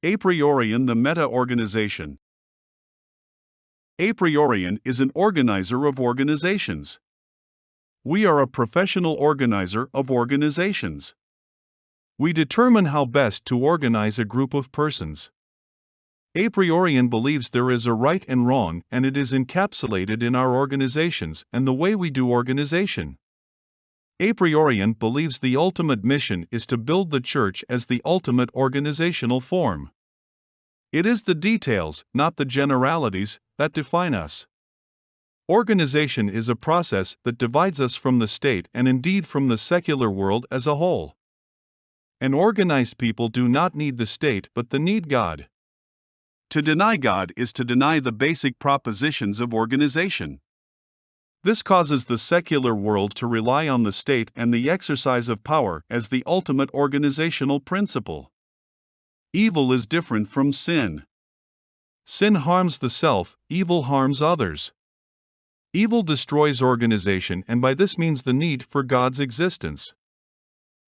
Apriorian, the meta-organization. Apriorian is an organizer of organizations. We are a professional organizer of organizations. We determine how best to organize a group of persons. Apriorian believes there is a right and wrong, and it is encapsulated in our organizations and the way we do organization. Apriorian believes the ultimate mission is to build the church as the ultimate organizational form. It is the details, not the generalities, that define us. Organization is a process that divides us from the state and indeed from the secular world as a whole. An organized people do not need the state but they need God. To deny God is to deny the basic propositions of organization. This causes the secular world to rely on the state and the exercise of power as the ultimate organizational principle. Evil is different from sin. Sin harms the self, evil harms others. Evil destroys organization, and by this means the need for God's existence.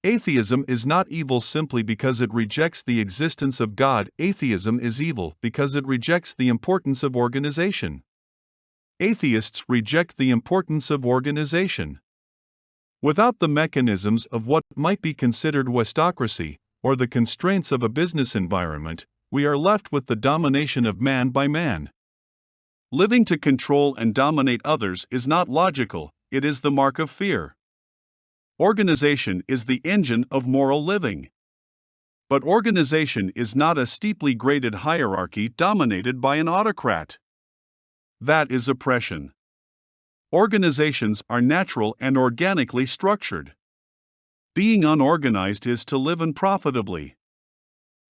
Atheism is not evil simply because it rejects the existence of God. Atheism is evil because it rejects the importance of organization. Atheists reject the importance of organization. Without the mechanisms of what might be considered westocracy, or the constraints of a business environment, we are left with the domination of man by man. Living to control and dominate others is not logical, it is the mark of fear. Organization is the engine of moral living. But organization is not a steeply graded hierarchy dominated by an autocrat. That is oppression. Organizations are natural and organically structured. Being unorganized is to live unprofitably.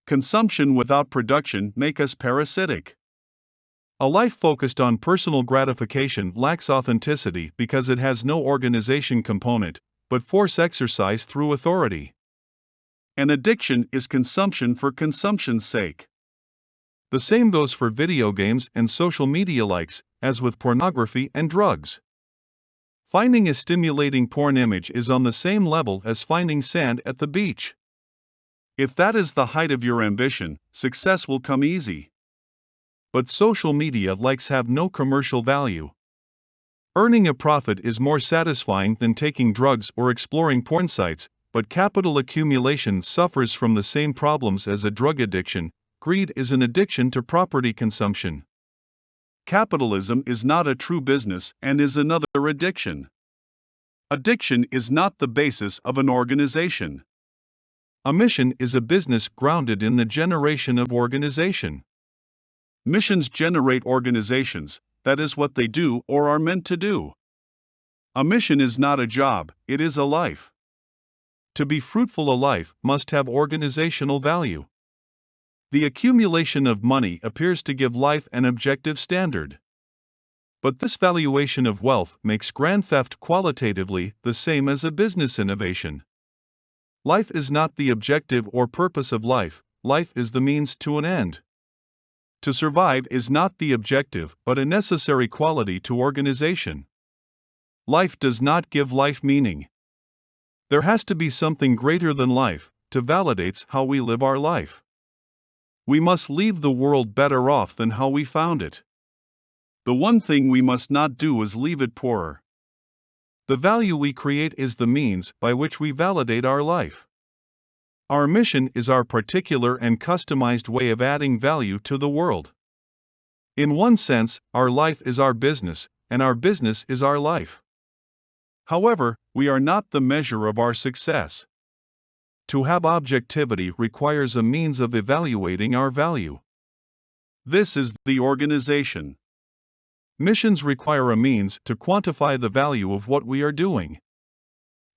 Consumption without production makes us parasitic. A life focused on personal gratification lacks authenticity because it has no organization component, but force exercise through authority. An addiction is consumption for consumption's sake. The same goes for video games and social media likes, as with pornography and drugs. Finding a stimulating porn image is on the same level as finding sand at the beach. If that is the height of your ambition, success will come easy. But social media likes have no commercial value. Earning a profit is more satisfying than taking drugs or exploring porn sites, but capital accumulation suffers from the same problems as a drug addiction. Greed is an addiction to property consumption. Capitalism is not a true business and is another addiction. Addiction is not the basis of an organization. A mission is a business grounded in the generation of organization. Missions generate organizations, that is what they do or are meant to do. A mission is not a job, it is a life. To be fruitful, a life must have organizational value. The accumulation of money appears to give life an objective standard. But this valuation of wealth makes grand theft qualitatively the same as a business innovation. Life is not the objective or purpose of life, life is the means to an end. To survive is not the objective but a necessary quality to organization. Life does not give life meaning. There has to be something greater than life to validate how we live our life. We must leave the world better off than how we found it. The one thing we must not do is leave it poorer. The value we create is the means by which we validate our life. Our mission is our particular and customized way of adding value to the world. In one sense, our life is our business, and our business is our life. However, we are not the measure of our success. To have objectivity requires a means of evaluating our value. This is the organization. Missions require a means to quantify the value of what we are doing.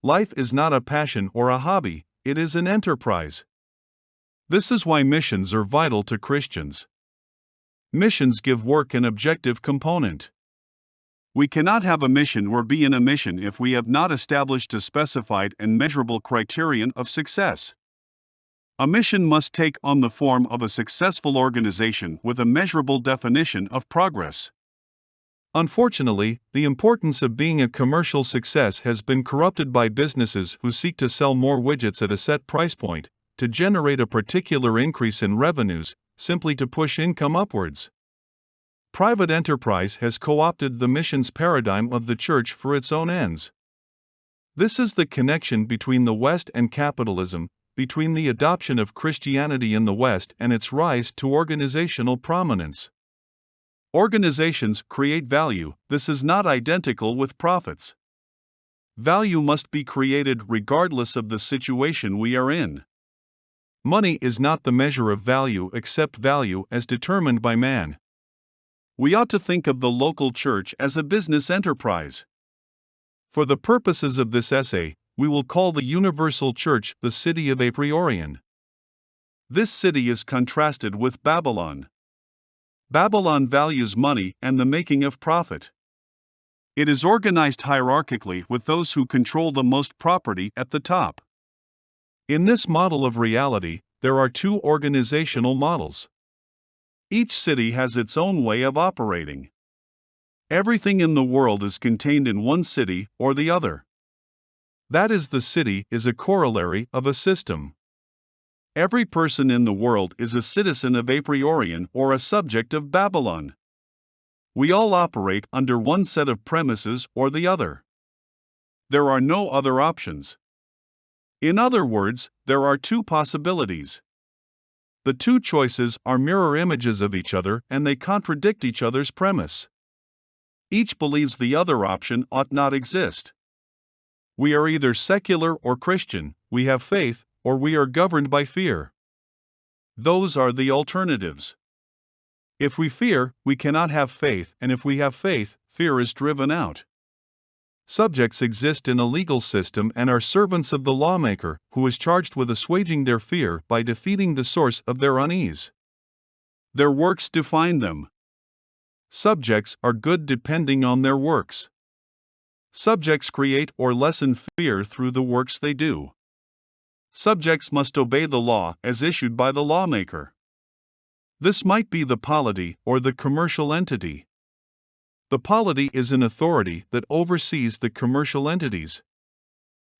Life is not a passion or a hobby, it is an enterprise. This is why missions are vital to Christians. Missions give work an objective component. We cannot have a mission or be in a mission if we have not established a specified and measurable criterion of success. A mission must take on the form of a successful organization with a measurable definition of progress. Unfortunately, the importance of being a commercial success has been corrupted by businesses who seek to sell more widgets at a set price point, to generate a particular increase in revenues, simply to push income upwards. Private enterprise has co-opted the missions paradigm of the church for its own ends. This is the connection between the West and capitalism, between the adoption of Christianity in the West and its rise to organizational prominence. Organizations create value. This is not identical with profits. Value must be created regardless of the situation we are in. Money is not the measure of value except value as determined by man. We ought to think of the local church as a business enterprise. For the purposes of this essay, we will call the universal church the city of Apriorian. This city is contrasted with Babylon. Babylon values money and the making of profit. It is organized hierarchically with those who control the most property at the top. In this model of reality, there are two organizational models. Each city has its own way of operating. Everything in the world is contained in one city or the other. That is, the city is a corollary of a system. Every person in the world is a citizen of Apriorian or a subject of Babylon. We all operate under one set of premises or the other. There are no other options. In other words, there are two possibilities. The two choices are mirror images of each other and they contradict each other's premise. Each believes the other option ought not exist. We are either secular or Christian, we have faith, or we are governed by fear. Those are the alternatives. If we fear, we cannot have faith, and if we have faith, fear is driven out. Subjects exist in a legal system and are servants of the lawmaker, who is charged with assuaging their fear by defeating the source of their unease. Their works define them. Subjects are good depending on their works. Subjects create or lessen fear through the works they do. Subjects must obey the law as issued by the lawmaker. This might be the polity or the commercial entity. The polity is an authority that oversees the commercial entities.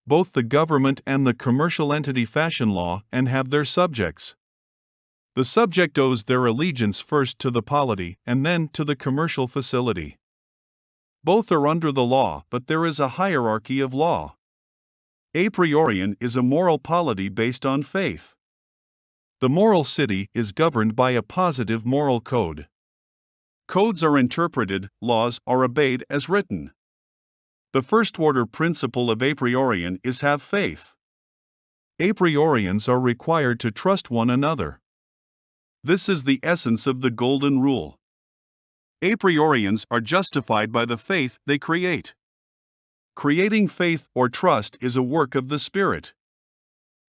Both the government and the commercial entity fashion law and have their subjects. The subject owes their allegiance first to the polity and then to the commercial facility. Both are under the law, but there is a hierarchy of law. Apriorian is a moral polity based on faith. The moral city is governed by a positive moral code. Codes are interpreted, laws are obeyed as written. The first-order principle of Apriorian is have faith. Apriorians are required to trust one another. This is the essence of the Golden Rule. Apriorians are justified by the faith they create. Creating faith or trust is a work of the Spirit.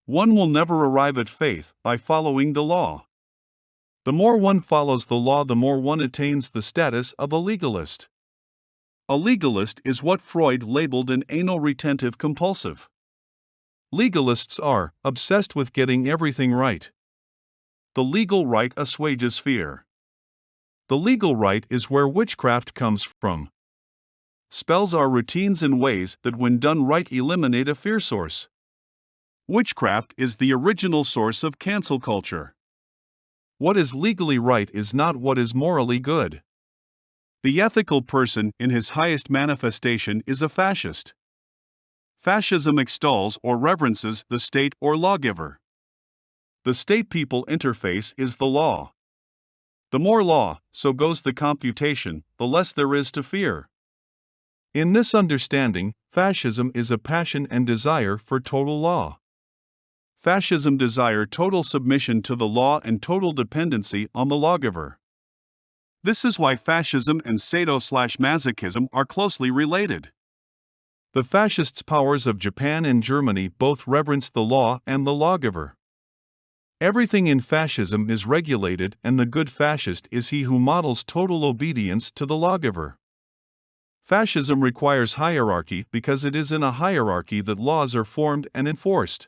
One will never arrive at faith by following the law. The more one follows the law, the more one attains the status of a legalist. A legalist is what Freud labeled an anal-retentive compulsive. Legalists are obsessed with getting everything right. The legal right assuages fear. The legal right is where witchcraft comes from. Spells are routines and ways that, when done right, eliminate a fear source. Witchcraft is the original source of cancel culture. What is legally right is not what is morally good. The ethical person, in his highest manifestation, is a fascist. Fascism extols or reverences the state or lawgiver. The state-people interface is the law. The more law, so goes the computation, the less there is to fear. In this understanding, fascism is a passion and desire for total law. Fascism desire total submission to the law and total dependency on the lawgiver. This is why fascism and sadomasochism are closely related. The fascists' powers of Japan and Germany both reverence the law and the lawgiver. Everything in fascism is regulated, and the good fascist is he who models total obedience to the lawgiver. Fascism requires hierarchy because it is in a hierarchy that laws are formed and enforced.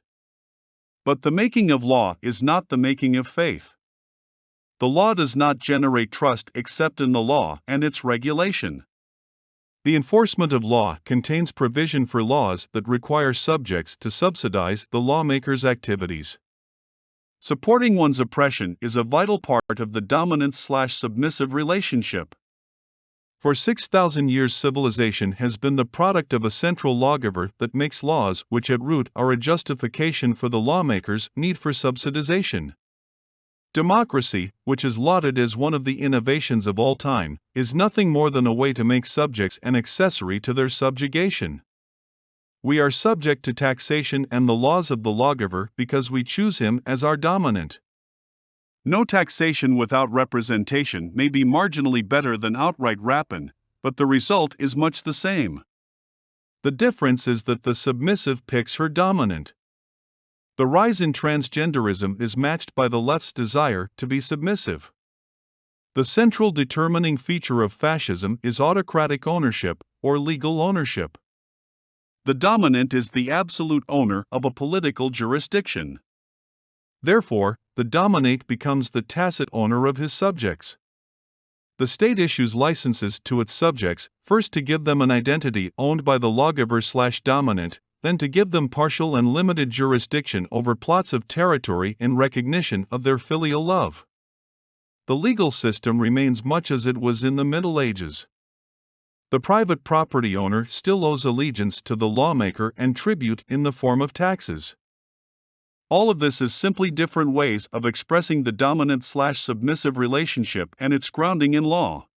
But the making of law is not the making of faith. The law does not generate trust except in the law and its regulation. The enforcement of law contains provision for laws that require subjects to subsidize the lawmaker's activities. Supporting one's oppression is a vital part of the dominant/submissive relationship. For 6,000 years, civilization has been the product of a central lawgiver that makes laws which at root are a justification for the lawmaker's need for subsidization. Democracy, which is lauded as one of the innovations of all time, is nothing more than a way to make subjects an accessory to their subjugation. We are subject to taxation and the laws of the lawgiver because we choose him as our dominant. No taxation without representation may be marginally better than outright rapine, but the result is much the same. The difference is that the submissive picks her dominant. The rise in transgenderism is matched by the left's desire to be submissive. The central determining feature of fascism is autocratic ownership, or legal ownership. The dominant is the absolute owner of a political jurisdiction. Therefore, the dominate becomes the tacit owner of his subjects. The state issues licenses to its subjects, first to give them an identity owned by the lawgiver/dominant, then to give them partial and limited jurisdiction over plots of territory in recognition of their filial love. The legal system remains much as it was in the Middle Ages. The private property owner still owes allegiance to the lawmaker and tribute in the form of taxes. All of this is simply different ways of expressing the dominant/submissive relationship and its grounding in law.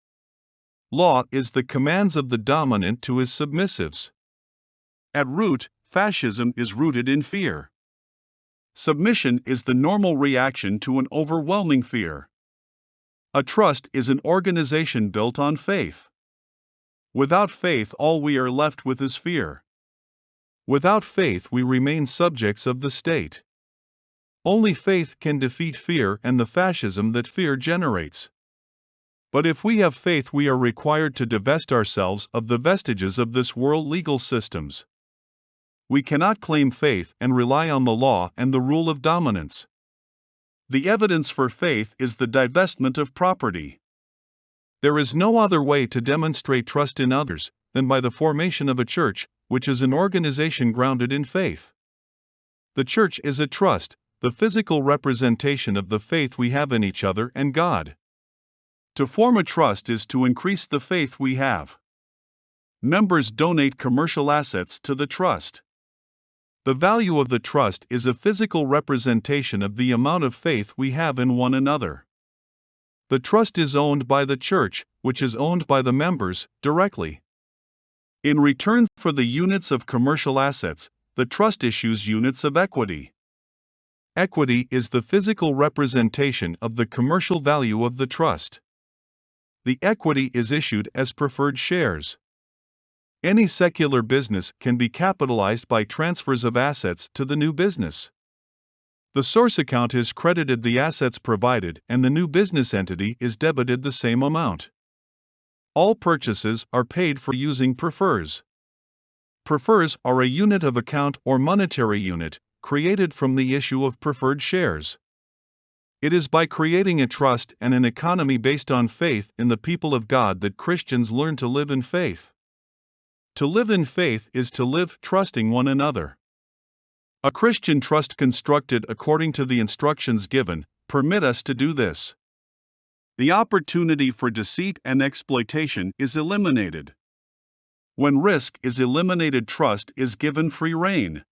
Law is the commands of the dominant to his submissives. At root, fascism is rooted in fear. Submission is the normal reaction to an overwhelming fear. A trust is an organization built on faith. Without faith, all we are left with is fear. Without faith, we remain subjects of the state. Only faith can defeat fear and the fascism that fear generates. But if we have faith, we are required to divest ourselves of the vestiges of this world legal systems. We cannot claim faith and rely on the law and the rule of dominance. The evidence for faith is the divestment of property. There is no other way to demonstrate trust in others than by the formation of a church, which is an organization grounded in faith. The church is a trust, the physical representation of the faith we have in each other and God. To form a trust is to increase the faith we have. Members donate commercial assets to the trust. The value of the trust is a physical representation of the amount of faith we have in one another. The trust is owned by the church, which is owned by the members, directly. In return for the units of commercial assets, the trust issues units of equity. Equity is the physical representation of the commercial value of the trust. The equity is issued as preferred shares. Any secular business can be capitalized by transfers of assets to the new business. The source account is credited the assets provided and the new business entity is debited the same amount. All purchases are paid for using prefers. Prefers are a unit of account or monetary unit, created from the issue of preferred shares. It is by creating a trust and an economy based on faith in the people of God that Christians learn to live in faith. To live in faith is to live trusting one another. A Christian trust constructed according to the instructions given permit us to do this. The opportunity for deceit and exploitation is eliminated. When risk is eliminated, trust is given free rein.